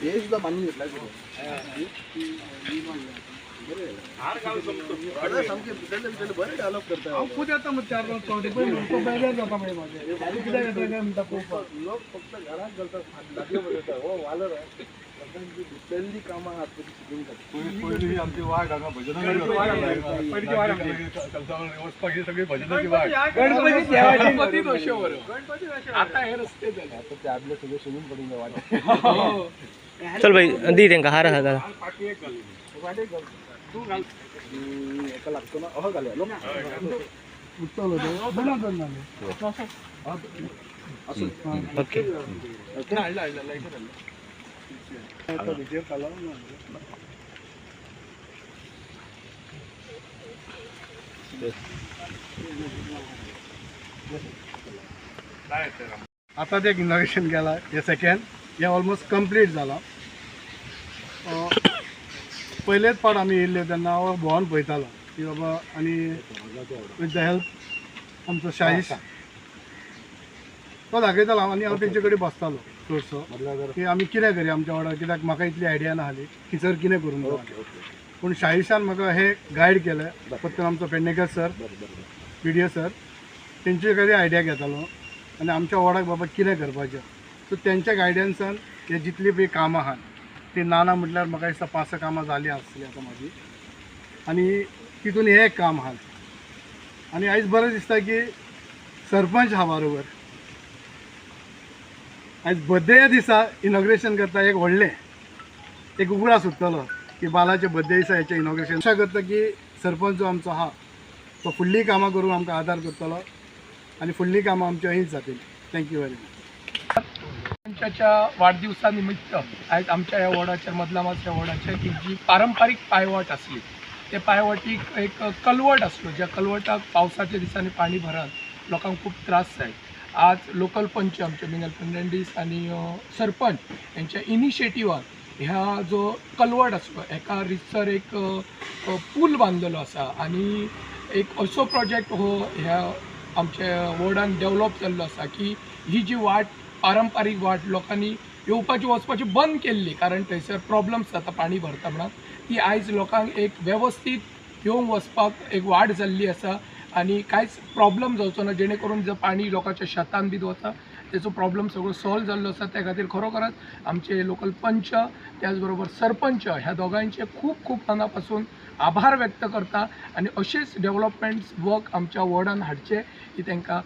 हे सुद्धा मानून घेतला बरे डेव्हलप करता खुद येता मग 4-5 पावटी पण बैल जाता म्हणजे माझे किती येता काय म्हणता खूप लोक फक्त घरात घालतात लागले येतात हो वालर आहे लोकांची दिसलेली कामं आहात ती शिकून पहिली आमची वाट हांगा सगळी भजनाची वाट गणपती दोषावर आता हे रस्ते झाले आता ते आपले सगळे सोडून पडून वाट चल भाई दी त्यांका हार हा दादा तू घाल एका लागतो ना अह घाले लोक उत्तल होतो बनवतो ओके आता ते इनॉग्रेशन केला हे सेकंड हे ऑलमोस्ट कंप्लीट झाला पहिलेच पावट आम्ही येयल्ले तेन्ना हांव भोंवन पळयतालो की बाबा आनी विथ द हेल्प आमचो शाहीश तो दाखयतालो आनी हांव तेंचे कडेन बसतालो चडसो की आमी कितें करया आमच्या वाड्यार कित्याक म्हाका इतली आयडिया नाहली की सर कितें करूंक जाय पूण शाहीशान म्हाका हे गायड केलें फक्त आमचो पेडणेकर सर PDO सर तेंचे कडेन आयडिया घेतालो आनी आमच्या वाड्याक बाबा कितें करपाचें सो तेंच्या गायडन्सान हे जितली बी कामां आहात ती ना म्हटल्यार म्हाका दिसता 5 कामां जाली आसतली आतां म्हाजी आनी तितून हे एक काम आहा आनी आयज बरें दिसता की सरपंच आहा बरोबर आयज बर्थडे दिसा इनॉग्रेशन करता एक व्हडलें एक उगडा सुट्टलो की बालाचे बर्थडे दिसा हेचें इनॉग्रेशन आशा करता की सरपंच जो आमचो आहा तो फुडलीं कामां करूंक आमकां आदार करतलो आनी फुडलीं कामां आमची अहींच जातली थँक्यू व्हेरी मच पंचाच्या वाढदिवसानिमित्त आज आमच्या या वॉर्डाच्या मधल्या वॉर्डाच्या की जी पारंपरिक पायवाट असली ते पायवाटीक एक कलवट असलो ज्या कलवटाक पावसाच्या दिसांनी पाणी भरात लोकांक खूप त्रास जाय आज लोकल पंच आमचे मिनल फर्नांडीस आणि सरपंच यांच्या इनिशिएटिव्हान ह्या जो कलवट असलो एका रितसर एक पूल बांधलेलो आसा आणि एक असो प्रोजेक्ट हो ह्या आमच्या वॉर्डान डेव्हलप जाल्लो आसा की ही जी वाट पारंपारीक वाट लोकांनी येवपाची वचपाची बंद केल्ली कारण थंयसर प्रॉब्लम्स जाता पाणी भरता म्हणून ती आयज लोकांक एक वेवस्थीत येवंक वचपाक एक वाट जाल्ली आसा आणि कांयच प्रॉब्लम जावचो ना जेणे करून जर पाणी लोकांच्या शेतान बी वता तेचो प्रॉब्लम सगळो सॉल्व जाल्लो आसा त्या खातीर खरोखरच आमचे लोकल पंच त्याचबरोबर सरपंच ह्या दोगांचे खूप खूप मनापासून आभार व्यक्त करता आणि असेच डेव्हलपमेंट्स वर्क आमच्या वॉर्डान हाडचे ही तांकां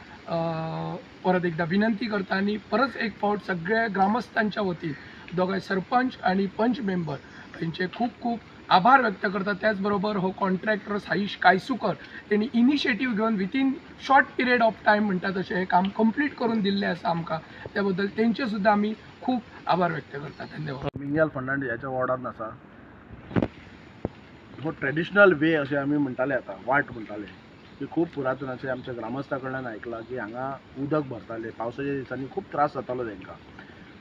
परत एकदा विनंती करता आणि परत एक फावट सगळ्या ग्रामस्थांच्या वतीन दोगांय सरपंच आणि पंच मेंबर यांचे खूप खूप आभार व्यक्त करता त्याचबरोबर हो कॉन्ट्रॅक्टर साईश कायसुकर त्यांनी इनिशिएटिव्ह घेऊन within short period of time म्हणटा तशें हे काम कंप्लीट करून दिल्लें आसा आमकां त्या बद्दल तेंचे सुद्दां आमी खूप आभार व्यक्त करता धन्यवाद मिंगल फर्नांडीस ह्याच्या वॉर्डान आसा हो ट्रेडिशनल वे अशें आमी म्हणटाले आतां वाट म्हणटाले की खूप पुरातन अशें आमच्या ग्रामस्था कडल्यान आयकलां की हांगा उदक भरताले पावसाच्या दिसांनी खूप त्रास जातालो तांकां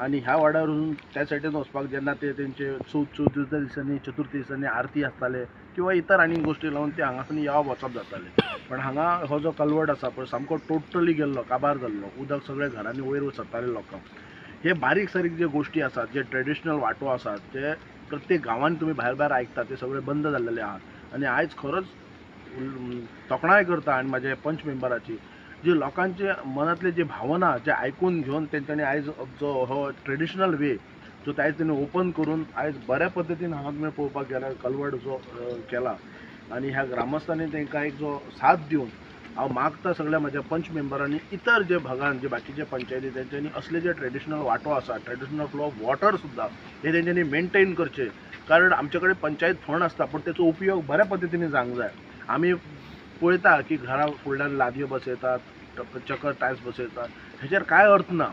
आणि ह्या वाड्यावरून त्या सायडीन वचपाक जेन्ना ते तेंचे चतुर्थ दिसांनी चतुर्थी दिसांनी आरती आसताले किंवा इतर आनी गोश्टी लावन ते हांगासून येवप वचप जाताले पण हांगा हो जो कलवट आसा पळय सामको टोटली गेल्लो काबार जाल्लो उदक सगळे घरांनी वयर सरताले लोकांक हे बारीक सारीक जे गोश्टी आसात जे ट्रेडिशनल वाटो आसात ते प्रत्येक गांवांत तुमी भायर भायर आयकता ते सगळे बंद जाल्लेले आहात आणि आयज खरोच तोखणाय करता आणि म्हाजे पंच मेंबराची जी लोकांचे मनातले जे भावना जे आयकून घेवन तेंच्यांनी आयज जो हो ट्रेडिशनल वे जो आयज तेणी ओपन करून आयज बऱ्या पद्दतीन हांगा तुमी पळोवपाक गेल्यार कलवट जो केला आणि ह्या ग्रामस्थांनी तांकां एक जो साथ दिवन हांव मागता सगळ्या म्हाज्या पंच मेंबरांनी इतर जे भागांत जे बाकीचे पंचायती तेंच्यांनी असले जे ट्रेडिशनल वाटो आसा ट्रेडिशनल फ्लो ऑफ वॉटर सुद्दां हे तेंच्यांनी मेनटेन करचे कारण आमचे कडेन पंचायत फंड आसता पूण तेचो उपयोग बऱ्या पद्दतीन जावंक जाय आमी पळयता की घरा फुडल्यान लादयो बसयतात चकर टायल्स बसयतात हेचेर कांय अर्थ ना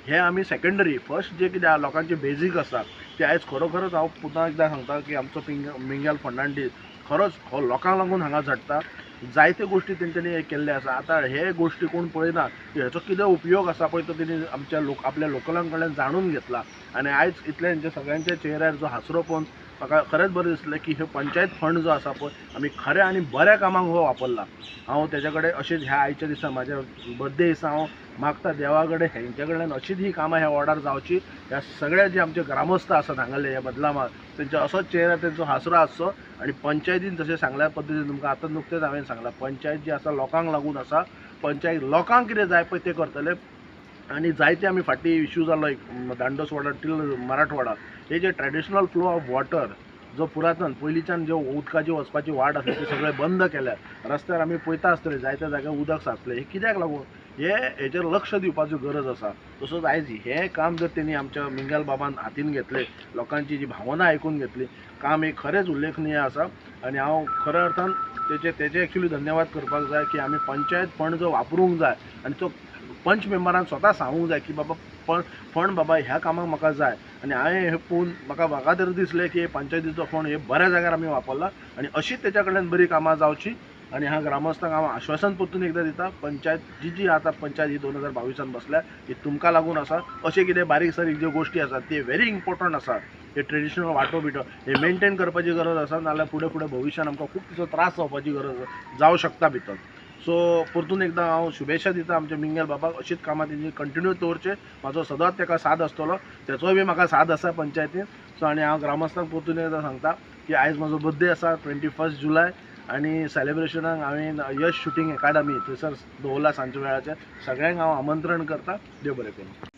हे आमी सेकंडरी फर्स्ट जे कितें लोकांचे बेजीक आसा ते आयज खरोखरच हांव पुन्हा एकदां सांगता की आमचो मिंगल फर्नांडीस खरोच हो लोकांक लागून हांगा झडटा जायत्यो गोश्टी तेंच्यांनी हे केल्ले आसा आतां हे गोश्टी कोण पळयना की हेचो कितें उपयोग आसा पळय तो तेणी आमच्या आपल्या लोकलां कडल्यान जाणून घेतला आनी आयज इतल्यांच्या सगळ्यांच्या चेहऱ्यार जो हासरोपण म्हाका खरेंच बरें दिसलें की हे पंचायत फंड जो आसा पळय आमी खऱ्या आनी बऱ्या कामाक हो वापरला. हांव तेज्या कडेन अशेंच ह्या आयच्या दिसा म्हाज्या बर्थडे दिसा हांव मागता देवा कडेन हेंच्या कडल्यान अशीच ही कामां ह्या वॉर्डार जावची. ह्या सगळ्या जे आमचे ग्रामस्थ आसात हांगाले ह्या बदलामात तेंचो असोच चेहरा तेंचो हांसरो आसचो. आनी पंचायतीन जशें सांगल्या पद्दतीन तुमकां आतां नुकतेंच हांवें सांगलां पंचायत जी आसा लोकांक लागून आसा. पंचायत लोकांक कितें जाय पळय तें करतले. आनी जायते आमी फाटीं इश्यू जालो एक दांडोस वाडा टील मराठवाडा हे जे ट्रेडिशनल फ्लो ऑफ वॉटर जो पुरातन पयलींच्यान जो उदकाची वचपाची वाट आसली ती सगळे बंद केल्या. रस्त्यार आमी पळयता आसतले जायत्या जाग्यार उदक साचलें. हे कित्याक लागून हेचेर लक्ष दिवपाची गरज आसा. तसोच आयज हें काम जर तेणी आमच्या मिंगल बाबान हातीन घेतलें लोकांची जी भावना आयकून घेतली काम एक खरेंच उल्लेखनीय आसा. आनी हांव खऱ्या अर्थान तेजे एक्चुली धन्यवाद करपाक जाय की आमी पंचायत फंड जो वापरूंक जाय आनी तो पंच मेंबरान स्वता सांगूंक जाय की बाबा फंड बाबा ह्या कामाक म्हाका जाय. आनी हांवें हें पळोवन म्हाका तर दिसलें की पंचायतीचो फंड हे बऱ्या जाग्यार आमी वापरला आनी अशीच तेच्या कडल्यान बरी कामां जावची. आनी ह्या ग्रामस्थांक हांव आश्वासन परतून एकदां दिता पंचायत जी आतां पंचायत ही 2022 बसल्या ही तुमकां लागून आसा. अशें कितें बारीक सारीक ज्यो गोश्टी आसात ते व्हेरी इम्पॉर्टंट आसा. हे ट्रेडिशनल वांटो बिटो हे मेंटेन करपाची गरज आसा नाल्यार फुडें भविश्यान आमकां खूब तिचो त्रास जावपाची गरज जावं शकता भितर. सो परतून एकदां हांव शुभेच्छा दिता आमच्या मिंगल बाबाक अशीच कामां तेंची कंटिन्यू दवरचे. म्हाजो सदांच ताका साथ आसतलो तेचोय बी म्हाका साथ आसा पंचायतीन. सो आनी हांव ग्रामस्थांक परतून एकदां सांगता की आयज म्हजो बर्थडे आसा 21 जुलय आनी सेलेब्रेशनाक हांवें यश शुटींग एकाडमी थंयसर दवरला सांजच्या वेळाचेर. सगळ्यांक हांव आमंत्रण करता. देव बरें करूं.